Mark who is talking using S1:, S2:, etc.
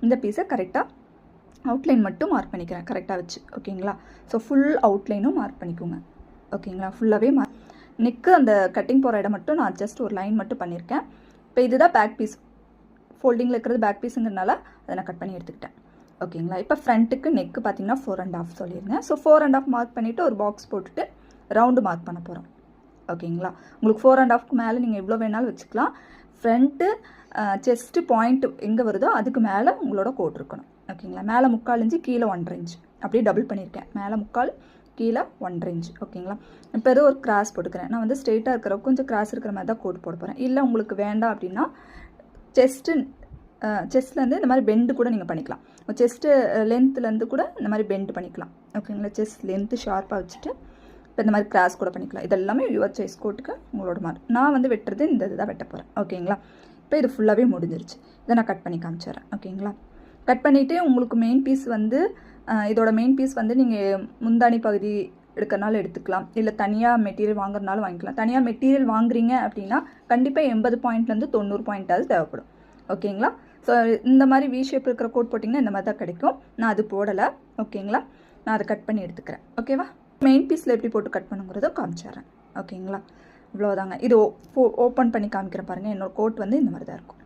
S1: இந்த பீஸை கரெக்டாக அவுட்லைன் மட்டும் மார்க் பண்ணிக்கிறேன் கரெக்டாக வச்சு. ஓகேங்களா? ஸோ ஃபுல் அவுட்லைனும் மார்க் பண்ணிக்கோங்க. ஓகேங்களா? ஃபுல்லாகவே நெக்கு அந்த கட்டிங் போகிற இடம் மட்டும் நான் ஜஸ்ட் ஒரு லைன் மட்டும் பண்ணியிருக்கேன். இப்போ இதுதான் பேக் பீஸ், ஃபோல்டிங்கில் இருக்கிறது பேக் பீஸுங்கிறதுனால அதை நான் கட் பண்ணி எடுத்துக்கிட்டேன். ஓகேங்களா? இப்போ ஃப்ரண்ட்டுக்கு நெக்கு பார்த்தீங்கன்னா 4.5 சொல்லியிருந்தேன். ஸோ 4.5 மார்க் பண்ணிவிட்டு ஒரு பாக்ஸ் போட்டுட்டு ரவுண்டு மார்க் பண்ண போகிறோம். ஓகேங்களா? உங்களுக்கு 4.5க்கு மேலே நீங்கள் எவ்வளோ வேணாலும் வச்சுக்கலாம். ஃப்ரண்ட்டு செஸ்ட்டு பாயிண்ட் எங்கே வருதோ அதுக்கு மேலே உங்களோட கோட் இருக்கணும். ஓகேங்களா? மேலே 3/4 இன்ச்சு, கீழே 1.5 இன்ச், அப்படியே டபுள் பண்ணியிருக்கேன். மேலே 3/4, கீழே 1.5 இன்ச். ஓகேங்களா? இப்போ ஏதோ ஒரு கிராஸ் போட்டுக்கிறேன். நான் வந்து ஸ்ட்ரெயிட்டாக இருக்கிற கொஞ்சம் கிராஸ் இருக்கிற மாதிரி தான் கோட் போட போகிறேன். இல்லை உங்களுக்கு வேண்டாம் அப்படின்னா செஸ்ட்லேருந்து இந்த மாதிரி பெண்டு கூட நீங்கள் பண்ணிக்கலாம். செஸ்ட்டு லென்த்துலேருந்து கூட இந்த மாதிரி பெண்டு பண்ணிக்கலாம். ஓகேங்களா? செஸ்ட் லென்த்து ஷார்ப்பாக வச்சுட்டு இப்போ இந்த மாதிரி கிராஸ் கூட பண்ணிக்கலாம். இதெல்லாமே யுவர் சாய்ஸ் கோட்டுக்கு உங்களோட மாதிரி. நான் வந்து வெட்டுறது இந்த இதுதான் வெட்ட போகிறேன். ஓகேங்களா? இப்போ இது ஃபுல்லாகவே முடிஞ்சிருச்சு. இதை நான் கட் பண்ணி காமிச்சிடுறேன். ஓகேங்களா? கட் பண்ணிவிட்டு உங்களுக்கு மெயின் பீஸ் வந்து இதோட மெயின் பீஸ் வந்து நீங்கள் முந்தானி பகுதி எடுக்கிறனால எடுத்துக்கலாம். இல்லை தனியாக மெட்டீரியல் வாங்குறதுனாலும் வாங்கிக்கலாம். தனியாக மெட்டீரியல் வாங்குறீங்க அப்படின்னா கண்டிப்பாக 80 பாயிண்ட்லேருந்து 90 பாயிண்ட்டாவது தேவைப்படும். ஓகேங்களா? ஸோ இந்த மாதிரி வி ஷேப் இருக்கிற கோட் போட்டிங்கன்னா இந்த மாதிரி தான் கிடைக்கும். நான் அது போடலை. ஓகேங்களா? நான் அதை கட் பண்ணி எடுத்துக்கிறேன். ஓகேவா? மெயின் பீஸில் எப்படி போட்டு கட் பண்ணுங்கிறத காமிச்சிட்றேன். ஓகேங்களா? இவ்வளோதாங்க. இது ஓப்பன் பண்ணி காமிக்கிறேன் பாருங்கள். என்னோட கோட் வந்து இந்த மாதிரி தான் இருக்கும்.